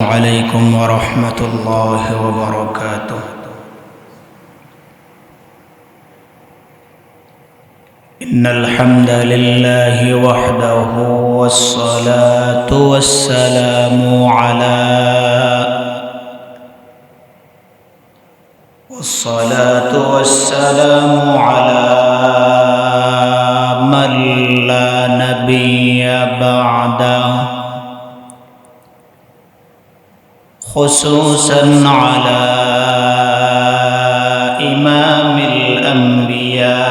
عليكم ورحمة الله وبركاته. إن الحمد لله وحده والصلاة والسلام على من لا نبي بعده، خصوصا على إمام الأنبياء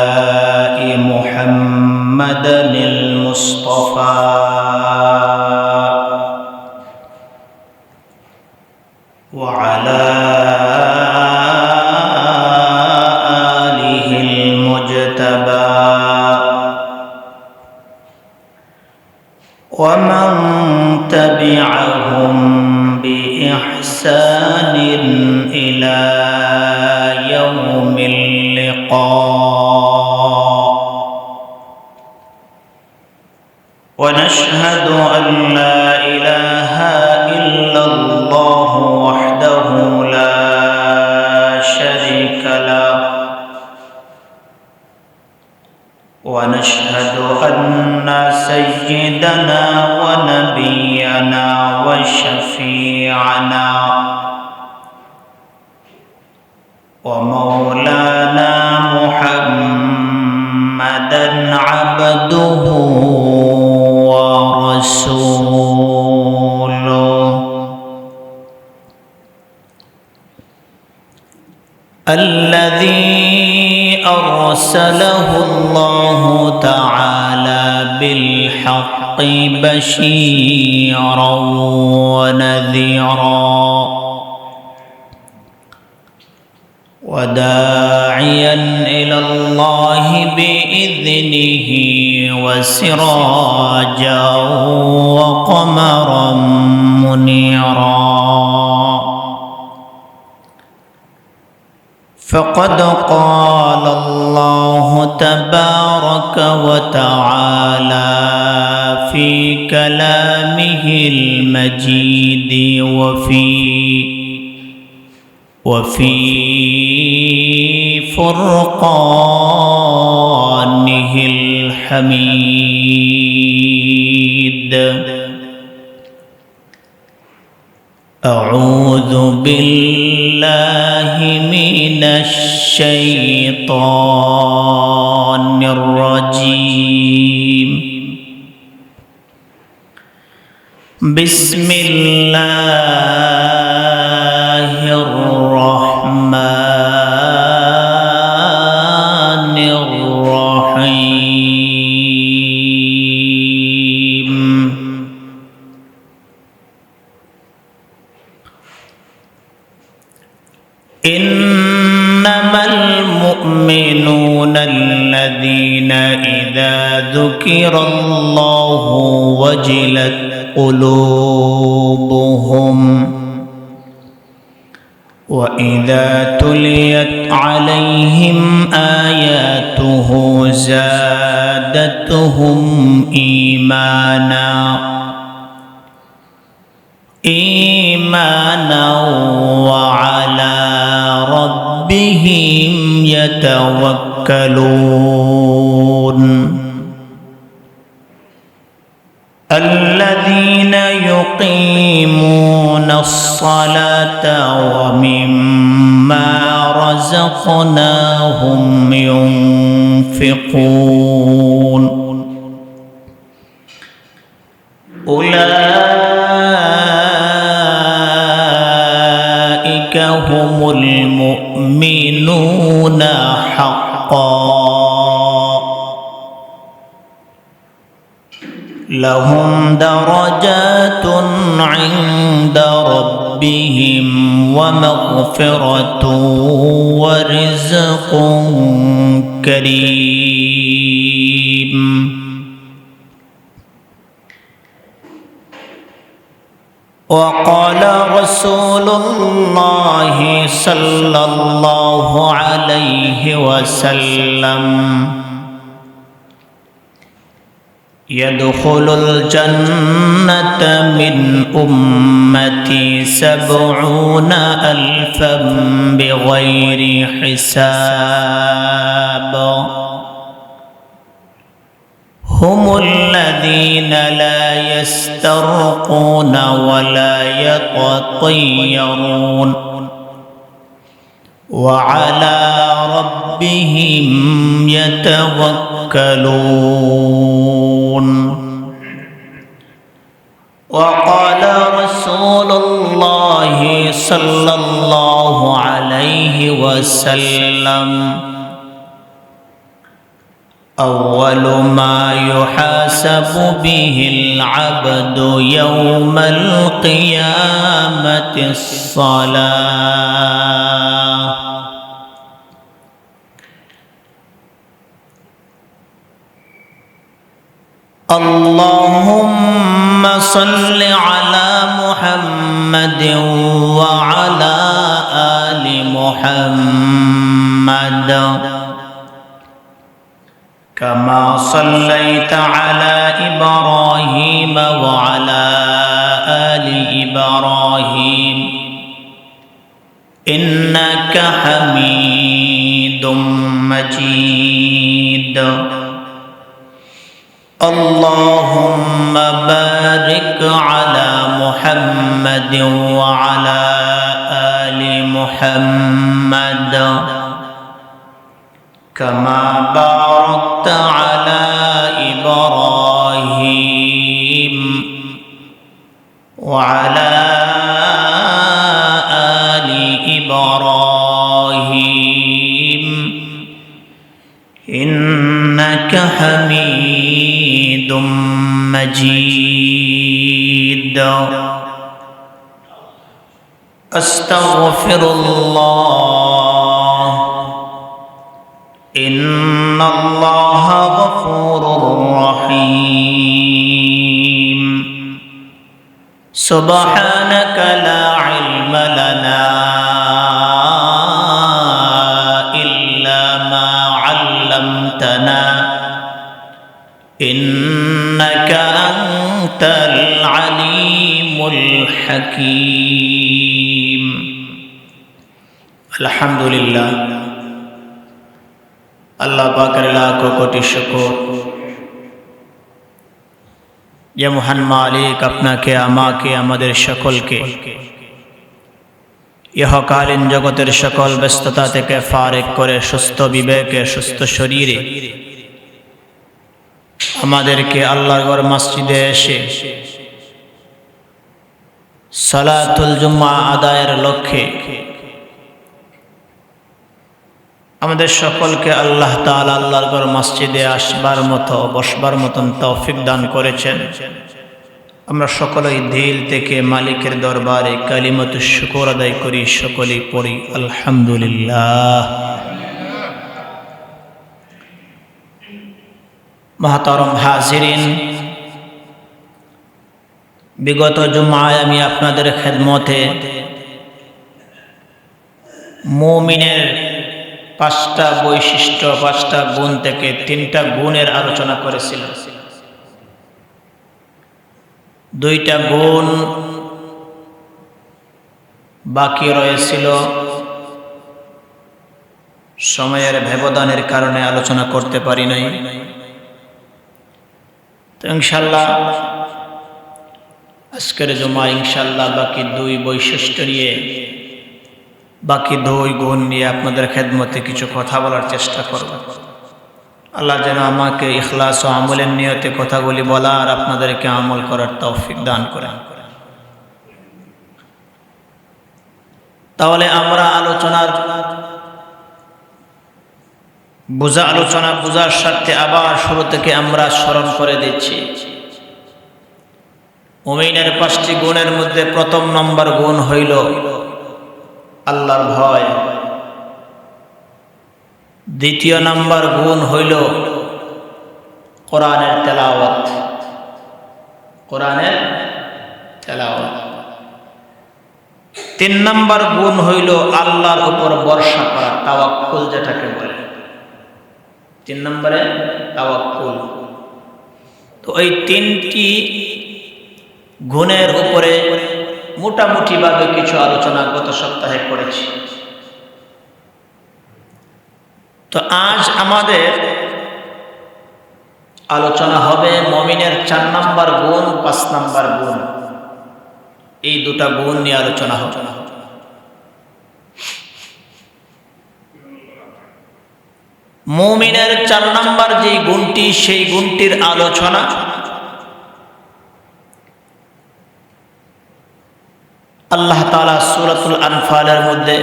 محمد المصطفى وعلى آله المجتبى ومن تبعهم بإحسان إلى يوم اللقاء. ونشهد أن لا إله إلا الله وحده لا شريك له، ونشهد أن سيدنا ونبينا وشفيعنا ومولانا محمدا عبده ورسوله الذي أرسله الله تعالى بالحق بشيرا ونذيرا وداعيا إلى الله بإذنه وسراجا وقمرا منيرا. فقد قال الله تبارك وتعالى في كلامه المجيد وفي فرقانه الحميد: أعوذ بالله من الشيطان الرجيم. بسم الله الرحمن الرحيم. إنما المؤمنون الذين إذا ذكر الله وجلت قلوبهم وإذا تليت عليهم آياته زادتهم إيمانا وعلى ربهم يتوكلون. الذين يقيمون الصلاة ومما رزقناهم ينفقون. أولئك هم المؤمنون حقا، لهم درجات عند ربهم ومغفرة ورزق كريم. وقال رسول الله صلى الله عليه وسلم: يدخل الجنة من أمتي أمتي 70,000 بغير حساب هم الذين لا يسترقون ولا يتطيرون وعلى ربهم يتوكلون وقال رسول الله صلى الله عليه وسلم أول ما يحاسب به العبد يوم القيامة الصلاة اللهم صل على محمد وعلى آل محمد كما صليت على إبراهيم وعلى آل إبراهيم إنك حميد مجيد اللهم بارك على محمد وعلى آل محمد كما باركت على إبراهيم وعلى آل إبراهيم إنك حميد مجيد أستغفر الله إن الله غفور رحيم سبحانك لا علم لنا إلا ما علمتنا إنك أنت العليم الحكيم الحمد لله আল্লাহ পাকের লাখো কোটি শুকর যে মহান মালিক আপনাকে আমাকে আমাদের সকলকে ইহকালীন জগতের সকল ব্যস্ততা থেকে ফারেক করে সুস্থ বিবেকে সুস্থ শরীরে আমাদেরকে আল্লাহর ঘর মসজিদে এসে সালাতুল জুমআ আদায়ের লক্ষ্যে আমাদের সকলকে আল্লাহ তাআলা আল্লাহর ঘর মসজিদে আসবার মতো বসবার মতন তৌফিক দান করেছেন। আমরা সকলেই দিল থেকে মালিকের দরবারে কালিমাতুশ শুকর আদায় করি, সকলেই পড়ি আলহামদুলিল্লাহ। মুহতারাম হাজিরিন, বিগত জুমআয় আমি আপনাদের খেদমতে মুমিনের 5টা বৈশিষ্ট্য 5টা গুণ থেকে 3টা গুণের আলোচনা করেছিলাম। 2টা গুণ বাকি রয়েছিল, সময়ের ব্যবধানের কারণে আলোচনা করতে পারি নাই। তো ইনশাআল্লাহ আজকের জুমা ইনশাআল্লাহ বাকি 2 বৈশিষ্ট্য নিয়ে, বাকি 2 গুণ নিয়ে আপনাদের খেদমতে কিছু কথা বলার চেষ্টা করব। আল্লাহ যেন আমাকে ইখলাস ও আমলের নিয়তে কথাগুলি বলা আর আপনাদেরকে আমল করার তৌফিক দান করেন। তাহলে আমরা আলোচনা বোঝার স্বার্থে আবার শুরু থেকে আমরা স্মরণ করে দিচ্ছি। মুমিনের 5টি গুণের মধ্যে প্রথম নম্বর গুণ হইল আল্লাহর ভয়। 2য় নম্বর গুণ হইল কোরআনের তেলাওয়াত। 3 নম্বর গুণ হইল আল্লাহর উপর ভরসা করা, তাওয়াক্কুল যেটাকে বলে। 3 নম্বরে তাওয়াক্কুল। তো এই 3টি গুণের উপরে মোটামুটিভাবে কিছু আলোচনা গত সপ্তাহে করেছি। তো আজ আমাদের আলোচনা হবে মুমিনের 4 নম্বর গুণ, 5 নম্বর গুণ। এই দুটা গুণ নিয়ে আলোচনা হবে। মুমিনের 4 নম্বর যে গুণটি, সেই গুণটির আলোচনা আল্লাহ তাআলা সূরাতুল আনফালের মধ্যে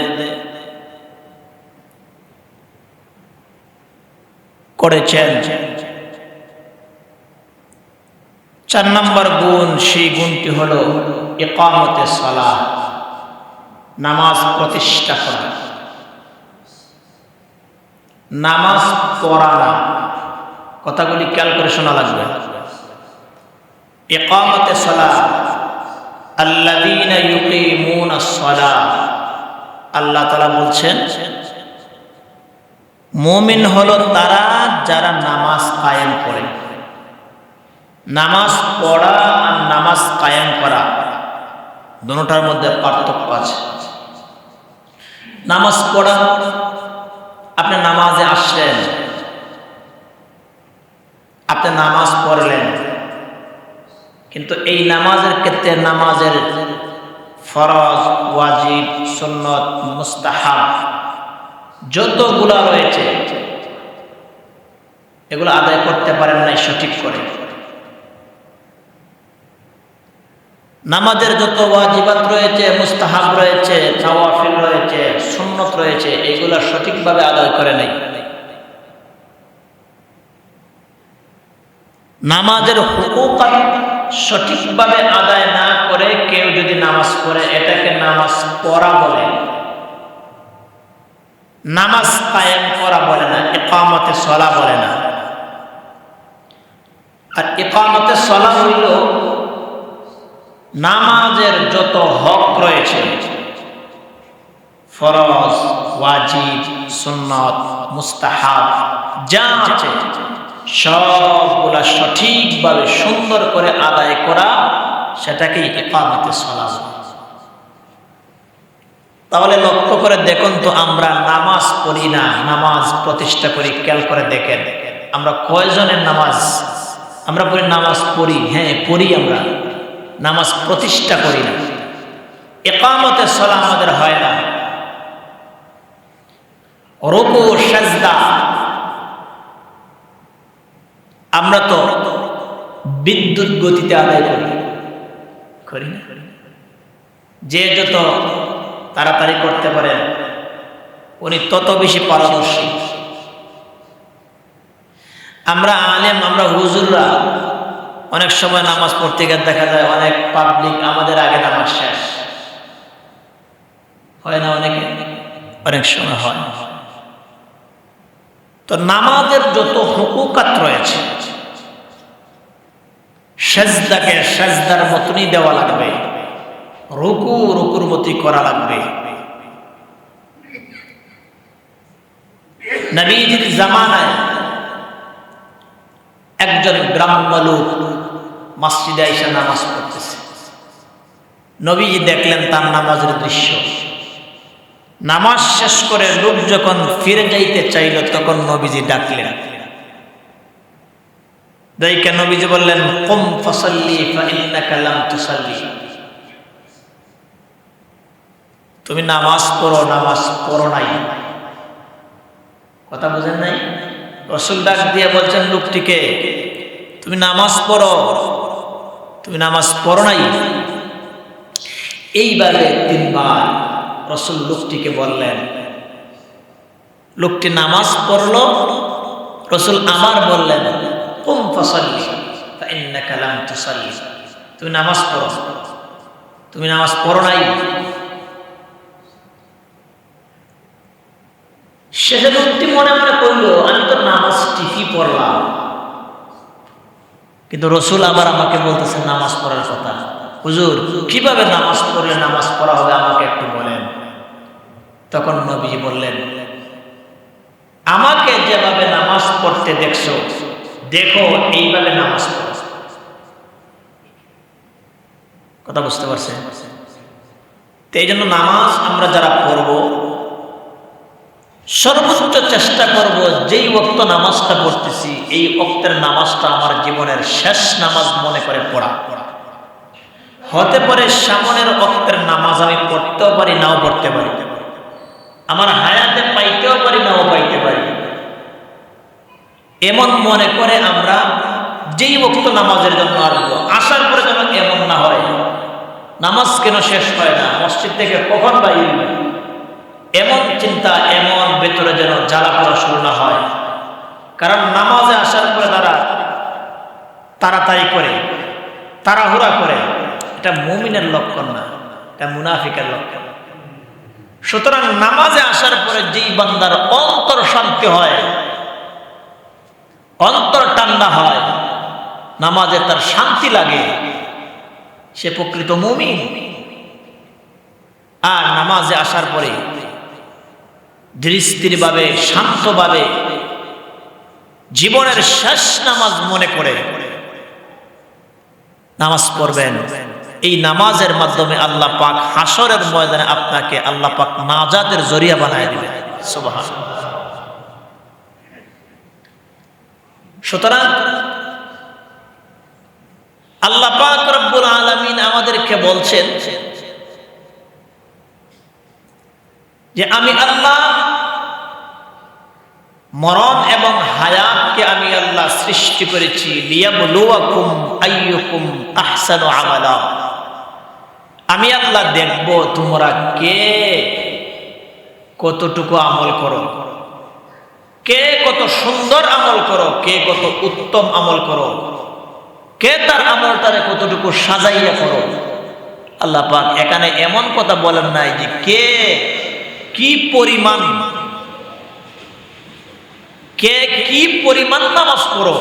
করেছেন। 4 নম্বর গুণ, সেই গুণটি হলো ইকামতে সালাহ, নামাজ প্রতিষ্ঠা করা, নামাজ পড়া। কথাগুলি খেয়াল করে শোনা লাগবে। ইকামতে সালাহ, আল্লাযীনা ইউকিমুনাস সালাহ। আল্লাহ তাআলা বলছেন মুমিন হলো তারা যারা নামাজ কায়েম করে। নামাজ পড়া আর নামাজ কায়েম করা দুটোটার মধ্যে পার্থক্য আছে। নামাজ পড়া, আপনি নামাজে আসলেন, আপনি নামাজ পড়লেন, কিন্তু এই নামাজের ক্ষেত্রে নামাজের ফরজ, ওয়াজিব, সুন্নত, মুস্তাহাব যতগুলা রয়েছে এগুলো আদায় করতে পারেন নাই সঠিক করে। নামাজের যত ওয়াজিবাত রয়েছে, মুস্তাহাব রয়েছে, নওয়াফিল রয়েছে, সুন্নত রয়েছে, এগুলা সঠিকভাবে আদায় করে নাই। নামাজের হুকুকাত সঠিকভাবে আদায় না করে কেউ যদি নামাজ পড়ে, এটাকে নামাজ পড়া বলে, নামাজ কায়েম করা বলে না, ইকামতে সালাহ বলে না। আর ইকামতে সালাহ হইল নামাজের যত হক রয়েছে, ফরজ, ওয়াজিব, সুন্নত, মুস্তাহাব যা আছে সবগুলা সঠিকভাবে সুন্দর করে আদায় করা, সেটাকে ইকামতে সালাহ। তাহলে লক্ষ্য করে দেখুন তো, আমরা নামাজ পড়ি না, নামাজ প্রতিষ্ঠা করি। খেয়াল করে দেখেন আমরা কয়জনের নামাজ আমরা পড়ি? নামাজ পড়ি, হ্যাঁ পড়ি, আমরা নামাজ প্রতিষ্ঠা করি না। ইকামতে সালাহ আমাদের হয় না। রুকু, সাজদা আমরা তো বিদ্যুৎ গতিতে আদায় করি না। যে যত তাড়াতাড়ি করতে পারেন উনি তত বেশি পারদর্শী। আমরা আলেম, আমরা হুজুররা অনেক সময় নামাজ পড়তে গিয়ে দেখা যায় অনেক পাবলিক আমাদের আগে নামাজ শেষ হয় না, অনেক সময় হয়। তো নামাজের যত হুকুকাত রয়েছে, সাজদাকে সাজদার মতনই দেওয়া লাগবে, রুকু রুকুর মতই করা লাগবে। নবীজির জামানায় একজন ব্রাহ্ম লোক মসজিদে এসে নামাজ পড়তেছে। নবীজি দেখলেন তার নামাজের দৃশ্য। নামাজ শেষ করে লোক যখন ফিরে যাইতে চাইল, তখন নবীজি ডাকলেন। দাইকা নবীজি বললেন, কুম ফাসাল্লি ফাইন্নাকা লাম তুসাল্লি। তুমি নামাজ পড়ো, নামাজ পড়ো নাই। কথা বুঝেন নাই? রাসূল ডাক দিয়ে বলছেন লোকটিকে, তুমি নামাজ পড়ো, তুমি নামাজ পড়ো নাই। এইবারে 3 বার রাসূল লোকটিকে বললেন। লোকটি নামাজ পড়ল, রাসূল আবার বললেন, কুম ফাসাল্লি ফাইন্নাকা লাম তুসাল্লি। তুমি নামাজ পড়ো, তুমি নামাজ পড়ো নাই। শেষে লোকটি মনে মনে করলো, আমি তো নামাজ ঠিকই পড়লাম, কিন্তু রাসূল আবার আমাকে বলতেছেন নামাজ পড়ার কথা। হুজুর, কিভাবে নামাজ পড়লে নামাজ পড়া হবে আমাকে একটু বলেন। তখন নবীজি বললেন, আমাকে যেভাবে নামাজ পড়তে দেখছো, দেখো এইভাবে নামাজ পড়ো। কথা বুঝতে পারছেন? তো এই জন্য নামাজ আমরা যারা পড়ব সর্বোচ্চ চেষ্টা করব যেই ওয়াক্ত নামাজটা পড়তেছি এই ওয়াক্তের নামাজটা আমার জীবনের শেষ নামাজ মনে করে পড়া। হতে পারে সামনের ওয়াক্তের নামাজ আমি পড়তেও পারি নাও পড়তে পারি, আমার হায়াতে পাইতেও পারি নাও পাইতে পারি, এমন মনে করে আমরা যেই ওয়াক্ত নামাজের জন্য আসবো আসার পরে যেন এমন না হয় নামাজ কেন শেষ হয় না, মসজিদ থেকে কখন বাইরে, এমন চিন্তা এমন ভেতরে যেন জ্বালা করা শুরু না হয়। কারণ নামাজে আসার পরে তারা তাড়াতাড়ি করে তাড়াহুড়া করে, এটা মুমিনের লক্ষণ না, এটা মুনাফিকের লক্ষণ। সুতরাং নামাজে আসার পরে যেই বান্দার অন্তর শান্তি হয়, অন্তর ঠান্ডা হয়, নামাজে তার শান্তি লাগে, সে প্রকৃত মুমিন। আর নামাজে আসার পরে ধীরস্থিরভাবে শান্তভাবে জীবনের শেষ নামাজ মনে করে নামাজ পড়বেন। এই নামাজের মাধ্যমে আল্লাহ পাক হাসরের ময়দানে আপনাকে আল্লাহ পাক নাজাতের জরিয়া বানায় দিবেন। সুবহানাল্লাহ। সুতরাং আল্লাহ পাক রব্বুল আলামিন আমাদেরকে বলছেন যে আমি আল্লাহ মরণ এবং হায়াতকে আমি আল্লাহ সৃষ্টি করেছি লিয়াবলুয়াকুম আইয়ুকুম আহসানু আমালা। আমি আল্লাহ দেখব তোমরা কে কতটুকু আমল করো, কে কত সুন্দর আমল করো, কে কত উত্তম আমল করো, কে তার আমলটারে কতটুকু সাজাইয়া করো। আল্লাহ পাক এখানে এমন কথা বলেন নাই যে কে কি পরিমাণ, কে কি পরিমাণ নামাজ পড়ো,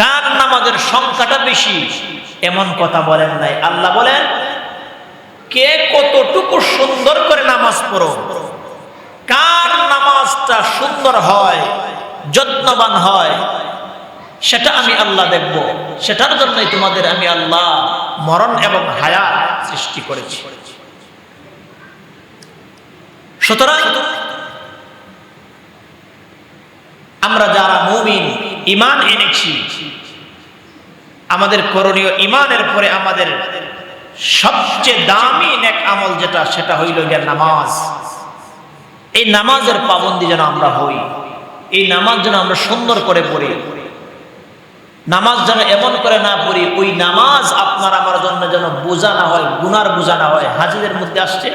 কার নামাজের সংখ্যাটা বেশি, এমন কথা বলেন নাই। আল্লাহ বলেন কে কতটুকু সুন্দর করে নামাজ পড়ো, কার নামাজটা সুন্দর হয়, যত্নবান হয়, সেটা আমি আল্লাহ দেখব। সেটার জন্যই তোমাদের আমি আল্লাহ মরণ এবং হায়াত সৃষ্টি করেছি। সুতরাং আমরা যারা মুমিন ঈমান এনেছি, আমাদের করণীয় ঈমানের পরে আমাদের সবচেয়ে দামি নেক আমল যেটা, সেটা হইল গিয়ে নামাজ। এই নামাজের পাবন্দি যেন আমরা হই, এই নামাজ যেন আমরা সুন্দর করে পড়ি, নামাজ যেন এমন করে না পড়ি ওই নামাজ আপনার আমার জন্য যেন বোঝা না হয়, গুনার বোঝা না হয়। হাজিদের মধ্যে আসছে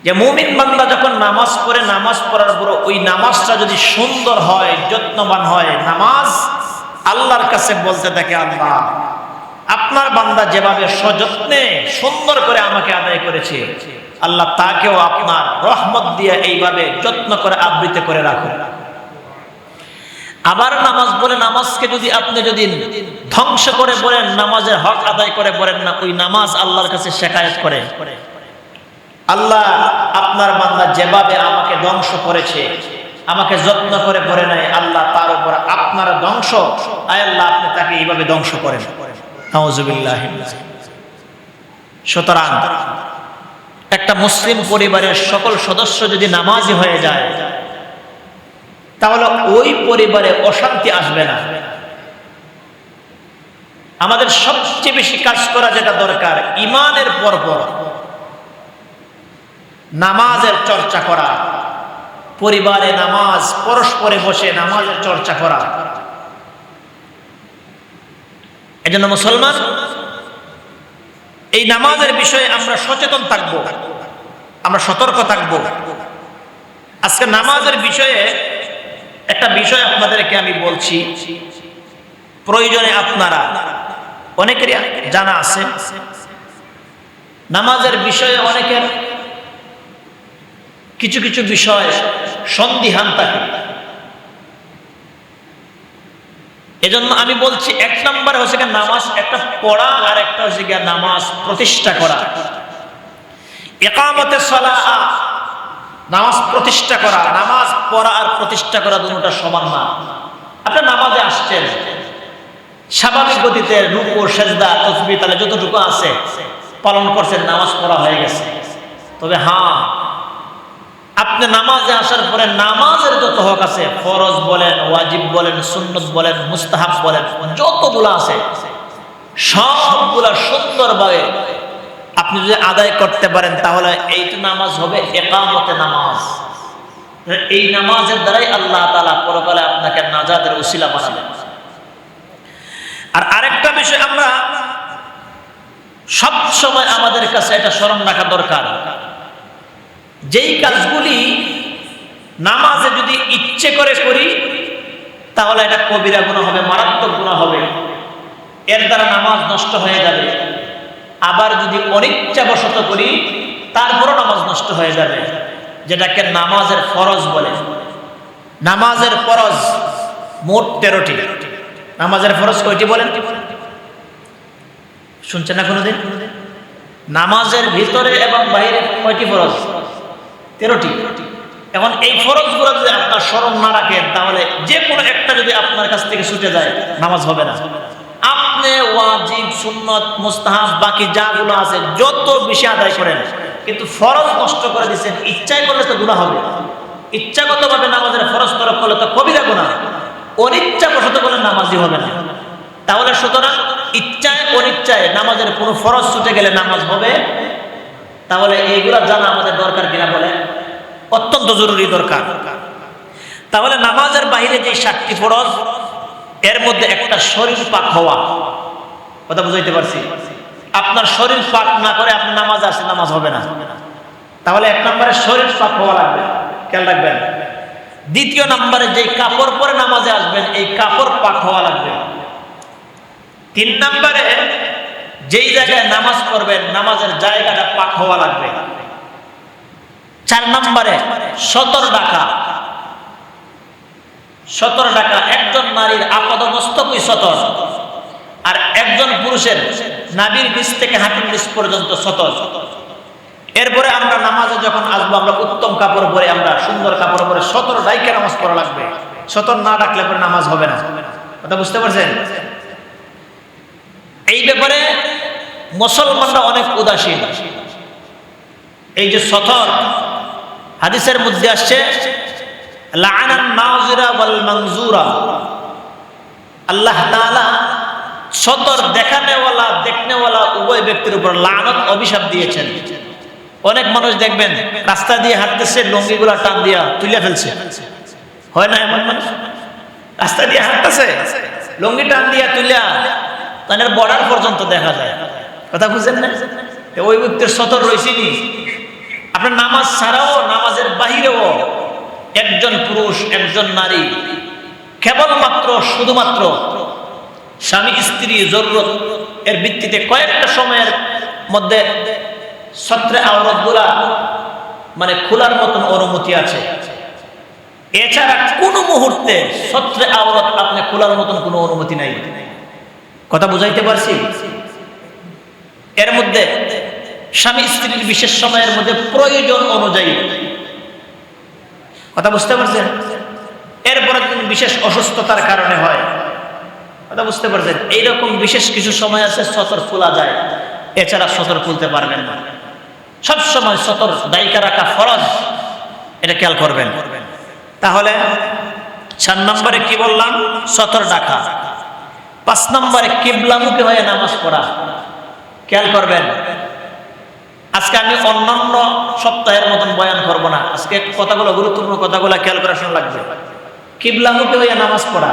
যে মুমিন বান্দা যখন নামাজ পড়ে, নামাজ পড়ার পর ওই নামাজটা যদি সুন্দর হয়, যত্নবান হয়, নামাজ আল্লাহর কাছে বলতে থাকে আল্লাহ আপনার বান্দা যেভাবে সযত্নে সুন্দর করে আমাকে আদায় করেছে, আল্লাহ তাকেও আপনার রহমত দিয়ে এইভাবে যত্ন করে আবৃত করে রাখো। আবার নামাজ বলে, নামাজকে যদি আপনি যদি ধ্বংস করে বলেন, নামাজের হক আদায় করে বলেন না, ওই নামাজ আল্লাহর কাছে শিকায়াত করে আল্লাহ আপনার বান্দা যেভাবে আমাকে ধ্বংস করেছে, আমাকে যত্ন করে পড়ে নাই, আল্লাহ তার উপর আপনার ধ্বংস, আয় আল্লাহ আপনি তাকে এইভাবে ধ্বংস করেন। নাউযুবিল্লাহ। সুতরাং একটা মুসলিম পরিবারের সকল সদস্য যদি নামাজি হয়ে যায়, তাহলে ওই পরিবারে অশান্তি আসবে না। আমাদের সবচেয়ে বেশি কাজ করা যেটা দরকার, ঈমানের পরপর নামাজের চর্চা করা, পরিবারে নামাজ, পরস্পরে বসে নামাজের চর্চা করা। এজন্য মুসলমান এই নামাজের বিষয়ে আমরা সচেতন থাকব, আমরা সতর্ক থাকব। আজকে নামাজের বিষয়ে একটা বিষয় আপনাদেরকে আমি বলছি, প্রয়োজনে আপনারা অনেকেরই জানা আছে। নামাজের বিষয়ে অনেকের কিছু কিছু বিষয় সন্দিহান থাকে। এজন্য আমি বলছি, এক নম্বরে হচ্ছে নামাজ একটা পড়া, আর একটা হচ্ছে নামাজ প্রতিষ্ঠা করা। ইকামতে সালাহ, নামাজ প্রতিষ্ঠা করা, নামাজ পড়া আর প্রতিষ্ঠা করা দুটোটা সমান না। আপনি নামাজে আসছেন, স্বাভাবিক গতিতে রুকু সেজদা তাসবিহ তাহলে যতটুকু আছে পালন করছেন, নামাজ পড়া হয়ে গেছে। তবে হ্যাঁ, আপনি নামাজে আসার পরে নামাজের যত হক আছে, ফরজ বলেন, ওয়াজিব বলেন, সুন্নত বলেন, মুস্তাহাব বলেন, যতগুলো আছে সবগুলা সুন্দরভাবে আপনি যদি আদায় করতে পারেন তাহলে এইটা নামাজ হবে ইকামতে নামাজ। এই নামাজের দ্বারাই আল্লাহ তাআলা পরকালে আপনাকে নাজাতের উসিলা বানাবেন। আর আরেকটা বিষয় আমরা সব সময় আমাদের কাছে এটা স্মরণ রাখা দরকার, যেই কাজগুলি নামাজে যদি ইচ্ছে করে করি তাহলে এটা কবিরা গুনাহ হবে, মারাত্মক গুনাহ হবে, এর দ্বারা নামাজ নষ্ট হয়ে যাবে। আবার যদি অনিচ্ছাবশত করি তারপরও নামাজ নষ্ট হয়ে যাবে, যেটাকে নামাজের ফরজ বলে। নামাজের ফরজ মোট 13টি। নামাজের ফরজ কয়টি বলেন? শুনছেন না কোনোদিন? নামাজের ভিতরে এবং বাইরে কয়টি ফরজ? 13টি। এখন এই ফরজগুলো যদি আপনার স্মরণ না রাখেন তাহলে যে কোনো একটা যদি আপনার কাছ থেকে ছুটে যায় নামাজ হবে না। আপনি ওয়াজিব, সুন্নত, মুস্তাহাব বাকি যাগুলো আছে যত বেশি আদায় করেন, কিন্তু ফরজ নষ্ট করে দিচ্ছেন, ইচ্ছায় করলে তো গুনাহ হবে। ইচ্ছাগতভাবে নামাজের ফরজ তরক করলে তো কবিরা গুনাহ, অনিচ্ছাবশত করলে নামাজই হবে না। তাহলে সুতরাং ইচ্ছায় অনিচ্ছায় নামাজের কোনো ফরজ ছুটে গেলে নামাজ হবে। তাহলে এইগুলা জানা আমাদের দরকার কিনা বলে? অত্যন্ত জরুরি দরকার। তাহলে নামাজের বাইরে যে 7টি ফরজ, এর মধ্যে একটা শরীর পাক হওয়া। কথা বুঝাইতে পারছি? আপনার শরীর পাক না করে আপনি নামাজ আসে, নামাজ হবে না। তাহলে 1 নম্বরে শরীর পাক হওয়া লাগবে, খেয়াল রাখবেন। 2য় নম্বরে যে কাপড় পরে নামাজে আসবেন এই কাপড় পাক হওয়া লাগবে। 3 নম্বরে যেই জায়গায় নামাজ পড়বেন নামাজের জায়গাটা পাক হওয়া লাগবে। 4 নম্বরে সতর ডাকা। সতর ডাকা একজন নারীর আপাদমস্তকই সতর, আর একজন পুরুষের নাভির নিচ থেকে হাঁটুর নিচ পর্যন্ত সতর। এরপরে আমরা নামাজে যখন আসবো আমরা উত্তম কাপড় পরে, আমরা সুন্দর কাপড় পরে সতর ডাইকে নামাজ পড়া লাগবে। সতর না ডাকলে পরে নামাজ হবে না। কথা বুঝতে পারছেন? এই ব্যাপারে মুসলমানরা অনেক উদাসীন। এই যে সতর, হাদিসের মধ্যে আসছে লাআনান নাযিরা ওয়াল মানজুরা, আল্লাহ তাআলা সতর দেখানেওয়ালা দেখনেওয়ালা উভয় ব্যক্তির উপর লানত, অভিশাপ দিয়েছেন। অনেক মানুষ দেখবেন রাস্তা দিয়ে হাঁটতেছে, লুঙ্গিগুলা টান দিয়া তুলে ফেলছে। হয় না এমন মানুষ? রাস্তা দিয়ে হাঁটতেছে, লুঙ্গি টান দিয়া তুলিয়া তাদের বর্ডার পর্যন্ত দেখা যায়। কথা বুঝেন না? ওই ব্যক্তির সতর রয়েছেনি। আপনার নামাজ ছাড়াও নামাজের বাহিরেও একজন পুরুষ একজন নারী কেবলমাত্র শুধুমাত্র স্বামী স্ত্রী জরুরত এর ভিত্তিতে কয়েকটা সময়ের মধ্যে সত্রে আওরাতগুলা মানে খোলার মতন অনুমতি আছে। এছাড়া কোনো মুহূর্তে সত্রে আওরাত আপনি খোলার মতন কোনো অনুমতি নাই। কথা বুঝাইতে পারছি? এর মধ্যে স্বামী স্ত্রীর বিশেষ সময়ের মধ্যে প্রয়োজন অনুযায়ী, কথা বুঝতে পারছেন? এরপরে বিশেষ অসুস্থতার কারণে হয়, কথা বুঝতে পারছেন? এইরকম বিশেষ কিছু সময় আছে সতর খোলা যায়, এছাড়া সতর খুলতে পারবেন না। সব সময় সতর দায়িকা রাখা ফরজ, এটা খেয়াল করবেন। তাহলে 4 নম্বরে কি বললাম? সতর ডাকা। 5 নম্বরে কিবলামুখী হয়ে নামাজ পড়া, খেয়াল করবেন। আজকে আমি অন্যান্য সপ্তাহের মতন বয়ান করব না, আজকে কথাগুলো গুরুত্বপূর্ণ কথাগুলো খেয়াল করার সময় লাগবে। কিবলামুখী হয়ে নামাজ পড়া,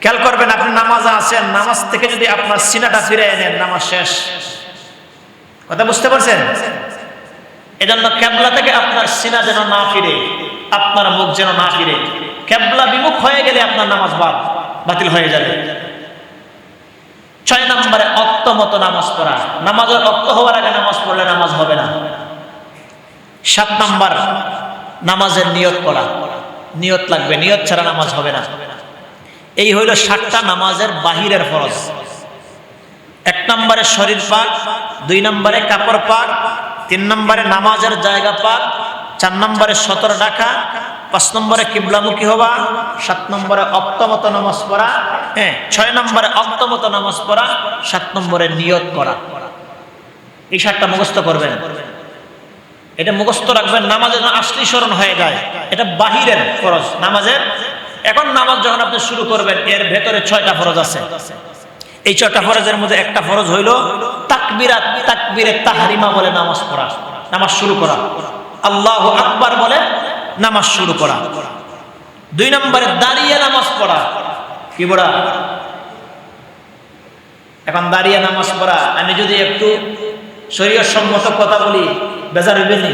খেয়াল করবেন। আপনি নামাজে আছেন, নামাজ থেকে যদি আপনার সিনাটা ফিরে নেন নামাজ শেষ। কথা বুঝতে পারছেন? এজন্য কিবলা থেকে আপনার সিনা যেন না ফিরে, আপনার মুখ যেন না ফিরে। কিবলা বিমুখ হয়ে গেলে আপনার নামাজ বাতিল হয়ে যাবে। 6 নম্বরে অক্ত মতো নামাজ পড়া, নামাজের অক্ত হওয়ার আগে নামাজ পড়লে নামাজ হবে না। 7 নম্বর নামাজের নিয়ত করা, নিয়ত লাগবে, নিয়ত ছাড়া নামাজ হবে না। এই হইল 7টা নামাজের বাহিরের ফরজ। 1 নম্বরে শরীর পাক, 2 নম্বরে কাপড় পাক, 3 নম্বরে নামাজের জায়গা পাক, 4 নম্বরে সতর ডাকা, 5 নম্বরে কিবলামুখী হবা, 7 নম্বরে অক্তমত নামাজ পড়া, 6 নম্বরে অক্তমত নামাজ পড়া, 7 নম্বরে নিয়ত করা। এই 7টা মুখস্থ করবেন। এটা মুখস্থ রাখবেন, নামাজে যেন আসলি স্মরণ হয়ে যায়। এটা বাহিরের ফরজ নামাজের। এখন নামাজ যখন আপনি শুরু করবেন, এর ভেতরে 6টা ফরজ আছে। এই 6টা ফরজের মধ্যে একটা ফরজ হইল তাকবীরাত, তাকবীরে তাহরিমা বলে নামাজ পড়া, নামাজ শুরু করা। আল্লাহু আকবার বলে নামাজ শুরু করা। 2 নম্বরে দাঁড়িয়ে নামাজ পড়া। কি পড়া? এখন দাঁড়িয়ে নামাজ পড়া, আমি যদি একটু শরীয়ত সম্মত কথা বলি বেজার হইবে নি?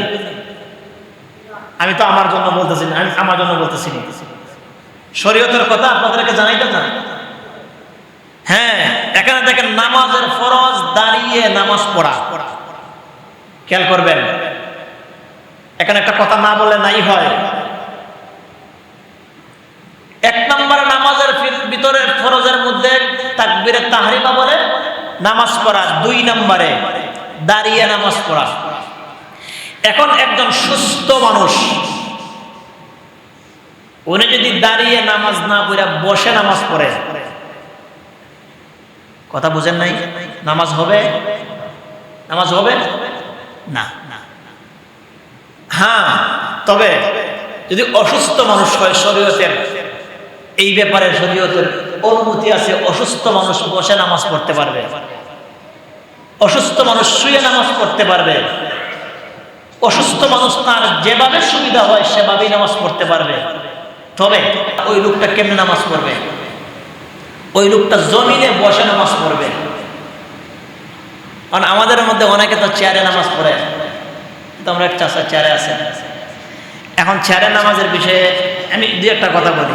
আমি তো আমার জন্য বলতেছি না, আমি আমার জন্য বলতেছি না, শরীয়তের কথা আপনাদেরকে জানাইতে না। হ্যাঁ, এখানে দেখেন নামাজের ফরজ দাঁড়িয়ে নামাজ পড়া। খেয়াল করবেন, এখানে একটা কথা না বলে নাই হয়। 1 নম্বরে নামাজের ভিতরের ফরজের মধ্যে তাকবীরে তাহরিমা বলে নামাজ পড়া। 2 নম্বরে দাঁড়িয়ে নামাজ পড়া। এখন একজন সুস্থ মানুষ, উনি যদি দাঁড়িয়ে নামাজ না পড়ে বসে নামাজ পড়ে, কথা বুঝেন নাই? নামাজ হবে? নামাজ হবে না। হ্যাঁ, তবে যদি অসুস্থ মানুষ হয়, শরীয়তের এই ব্যাপারে শরীয়তের অনুমতি আছে, অসুস্থ মানুষ বসে নামাজ পড়তে পারবে, অসুস্থ মানুষ শুয়ে নামাজ পড়তে পারবে, অসুস্থ মানুষ তার যেভাবে সুবিধা হয় সেভাবেই নামাজ পড়তে পারবে। তবে ওই লোকটা কেমনে নামাজ পড়বে? ওই লোকটা জমিনে বসে নামাজ পড়বে। কারণ আমাদের মধ্যে অনেকে তো চেয়ারে নামাজ পড়ে, তো আমরা এক চাষা চেয়ারে আছেন। এখন চেয়ারে নামাজের বিষয়ে আমি 2-একটা কথা বলি,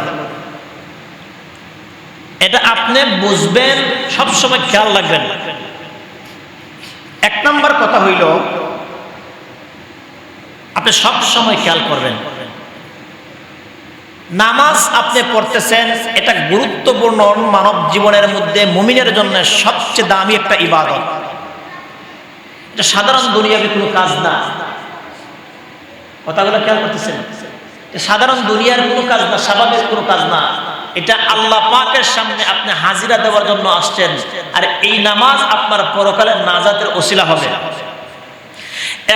এটা আপনি বুঝবেন, সবসময় খেয়াল রাখবেন। 1 নম্বর কথা হইল, আপনি সব সময় খেয়াল করবেন, নামাজ আপনি পড়তেছেন, এটা গুরুত্বপূর্ণ মানব জীবনের মধ্যে মুমিনের জন্য সবচেয়ে দামি একটা ইবাদত। এটা সাধারণ দুনিয়াবি কোনো কাজ না। কথাগুলো খেয়াল করতেছেন, সাধারণ দুনিয়ার কোনো কাজ না, স্বাভাবিক কোনো কাজ না। এটা আল্লাহ পাকের সামনে আপনি হাজিরা দেওয়ার জন্য আসছেন, আর এই নামাজ আপনার পরকালের নাজাতের ওসিলা হবে।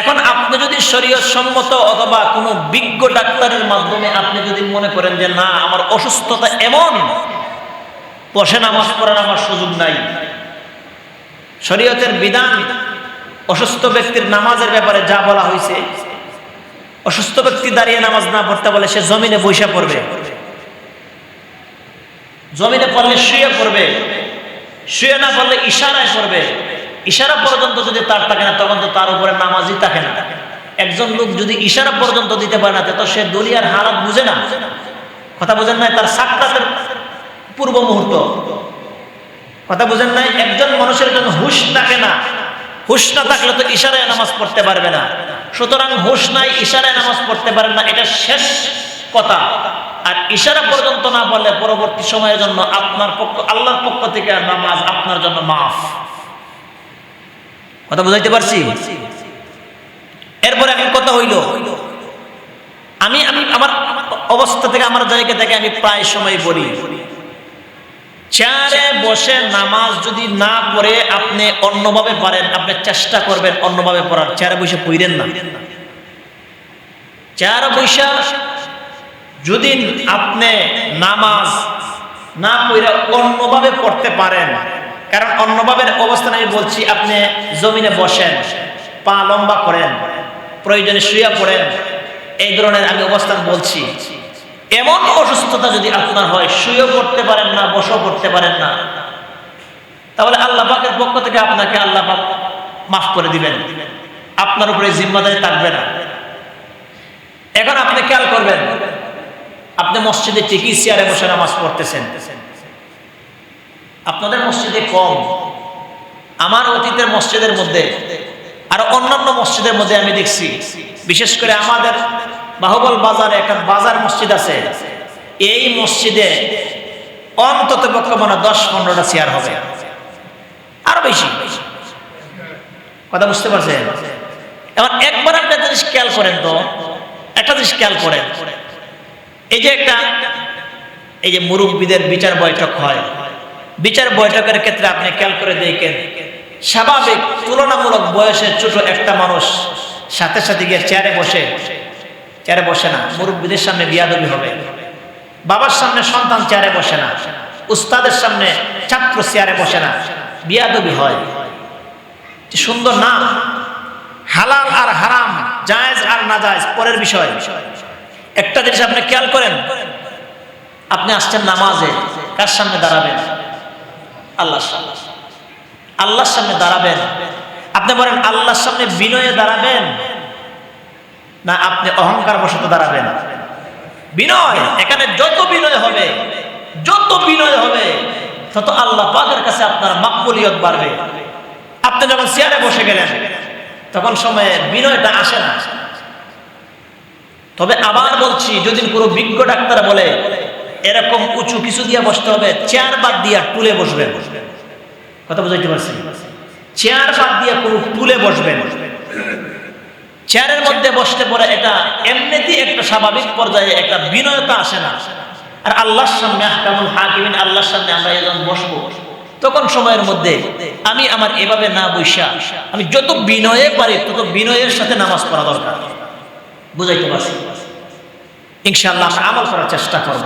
এখন আপনি যদি শরীয়ত সম্মত অথবা কোনো বিজ্ঞ ডাক্তারের মাধ্যমে আপনি যদি মনে করেন যে না, আমার অসুস্থতা এমন, বসে নামাজ পড়ার আমার সুযোগ নাই, শরীয়তের বিধান অসুস্থ ব্যক্তির নামাজের ব্যাপারে যা বলা হয়েছে, অসুস্থ ব্যক্তি দাঁড়িয়ে নামাজ না পড়তে বলে সে জমিনে বসে পড়বে, জমিনে পড়লে শুয়ে পড়বে, শুয়ে না পড়লে ইশারায় পড়বে। ইশারা পর্যন্ত যদি তার থাকে না, তখন তো তার উপরে নামাজই থাকে না। একজন লোক যদি ইশারা পর্যন্ত দিতে পারে না, তো সে দুনিয়ার হালাত বুঝে না। কথা বুঝেন নাই? তার সাকরাতের পূর্ব মুহূর্ত, কথা বুঝেন নাই? একজন মানুষের জন্য হুশ থাকে না, হুশ না থাকলে তো ইশারায় নামাজ পড়তে পারবে না। সুতরাং হুশ নাই, ইশারায় নামাজ পড়তে পারেন না, এটা শেষ কথা। আর ইশারা পর্যন্ত না বললে পরবর্তী সময়ের জন্য আপনার পক্ষ, আল্লাহর পক্ষ থেকে নামাজ আপনার জন্য মাফ। কথা বুঝাইতে পারছি? এরপরে এখন কথা হইল, আমি আমার অবস্থা থেকে, আমার জায়গা থেকে আমি প্রায় সময় বলি, চেয়ারে বসে নামাজ যদি না পড়ে আপনি অন্যভাবে পারেন, আপনি চেষ্টা করবেন অন্যভাবে পড়ার। চেয়ারে বসে পড়েন না। চেয়ারে বসে যদি আপনি নামাজ না পড়ে অন্যভাবে পড়তে পারেন, কারণ অন্যভাবে অবস্থান আমি বলছি, আপনি জমিনে বসেন, পা লম্বা করেন, প্রয়োজনে শুয়ে পড়েন, এই ধরনের আমি অবস্থান বলছি। এমন অসুস্থতা যদি আপনার হয়, শুয়ে পড়তে পারেন না, বসেও পড়তে পারেন না, তাহলে আল্লাহ পাকের পক্ষ থেকে আপনাকে আল্লাহ পাক মাফ করে দিবেন, আপনার উপরে জিম্মাদারি থাকবে না। এখন আপনি খেয়াল করবেন, আপনি মসজিদে ঠিকই চেয়ারে বসে নামাজ পড়তেছেন, আপনাদের মসজিদে কম, আমার অতীতের মসজিদের মধ্যে আর অন্যান্য মসজিদের মধ্যে আমি দেখছি, বিশেষ করে আমাদের বাহুবল বাজারে একটা বাজার মসজিদ আছে, এই মসজিদে অন্তত পক্ষে মনে 10-15টা চেয়ার হবে, আরো বেশি। কথা বুঝতে পারছেন? এবার একবার একটা জিনিস খেয়াল করেন, তো একটা জিনিস খেয়াল করেন, এই যে মুরব্বীদের বিচার বৈঠক হয়, বিচার বৈঠকের ক্ষেত্রে আপনি খেয়াল করে দেখেন, স্বাভাবিক তুলনামূলক বয়সে ছোট একটা মানুষ সাথে সাথে গিয়ে চেয়ারে বসে না। মুরব্বীদের সামনে বিয়াদবি হবে, বাবার সামনে সন্তান চেয়ারে বসে না, উস্তাদের সামনে ছাত্র চেয়ারে বসে না, বিয়াদবি হয়। সুন্দর না? হালাল আর হারাম, জায়েজ আর নাজায়েজ পরের বিষয়। একটা জিনিস আপনি খেয়াল করেন, আপনি আসছেন নামাজে, কার সামনে দাঁড়াবেন? আল্লাহর সামনে দাঁড়াবেন। আপনি বলেন আল্লাহর সামনে বিনয়ে দাঁড়াবেন না আপনি অহংকার বশত দাঁড়াবেন? বিনয়। এখানে যত বিনয় হবে তত আল্লাহ পাকের কাছে আপনার মাকবুলিয়ত বাড়বে। আপনি যখন চেয়ারে বসে গেলেন তখন সময়ে বিনয়টা আসে না। তবে আবার বলছি, যদি কোনো বিজ্ঞ ডাক্তার বলে এরকম উঁচু কিছু দিয়ে বসতে হবে, চেয়ার বাদ দিয়ে টুলে বসবেন। কথা বুঝাইতে পারছি? চেয়ার বাদ দিয়ে কোনো টুলে বসবেন। চেয়ারের মধ্যে বসতে পরে এটা এমনিতেই একটা স্বাভাবিক পর্যায়ে একটা বিনয়তা আসে না। আর আল্লাহর সামনে আহকামুল হাকিমিন, আল্লাহর সামনে আমরা যখন বসবো তখন সময়ের মধ্যে আমি আমার এভাবে না বইসা আমি যত বিনয়ে পারি তত বিনয়ের সাথে নামাজ পড়া দরকার। বুঝাইতে পারছি? ইনশাআল্লাহ আমরা আমল করার চেষ্টা করব।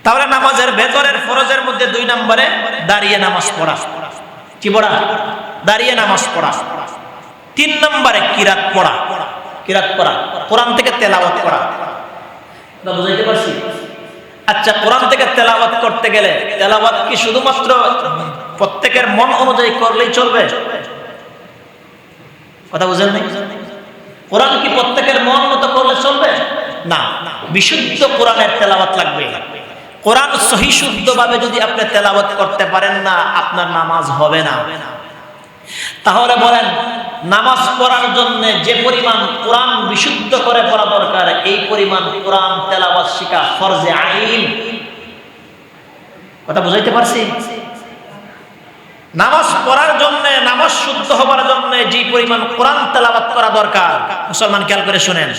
তাহলে নামাজের ভেতরের ফরজের মধ্যে 2 নম্বরে দাঁড়িয়ে নামাজ পড়া। কি পড়া? দাঁড়িয়ে নামাজ পড়া। 3 নম্বরে কিরাত পড়া। কোরআন থেকে তেলাওয়াত করা। বুঝাইতে পারছি? আচ্ছা, কোরআন থেকে তেলাওয়াত করতে গেলে তেলাওয়াত কি শুধুমাত্র প্রত্যেকের মন অনুযায়ী করলেই চলবে? কথা বুঝেন নাই? কোরআন কি প্রত্যেকের মন মতো করলে চলবে না। বিশুদ্ধ কোরআনের তেলাওয়াত লাগবে। কোরআন সহি শুদ্ধভাবে যদি আপনি তেলাওয়াত করতে পারেন না, আপনার নামাজ হবে না। তাহলে বলেন, নামাজ পড়ার জন্য যে পরিমাণ কোরআন বিশুদ্ধ করে পড়া দরকার, এই পরিমাণ কোরআন তেলাওয়াত শিখা ফরজে আইন। কথা বুঝাইতে পারছি? নামাজ পড়ার জন্য, নামাজ শুদ্ধ হবার জন্য যে পরিমাণ কোরআন তেলাওয়াত করা দরকার, মুসলমান খেয়াল করে শুনেন।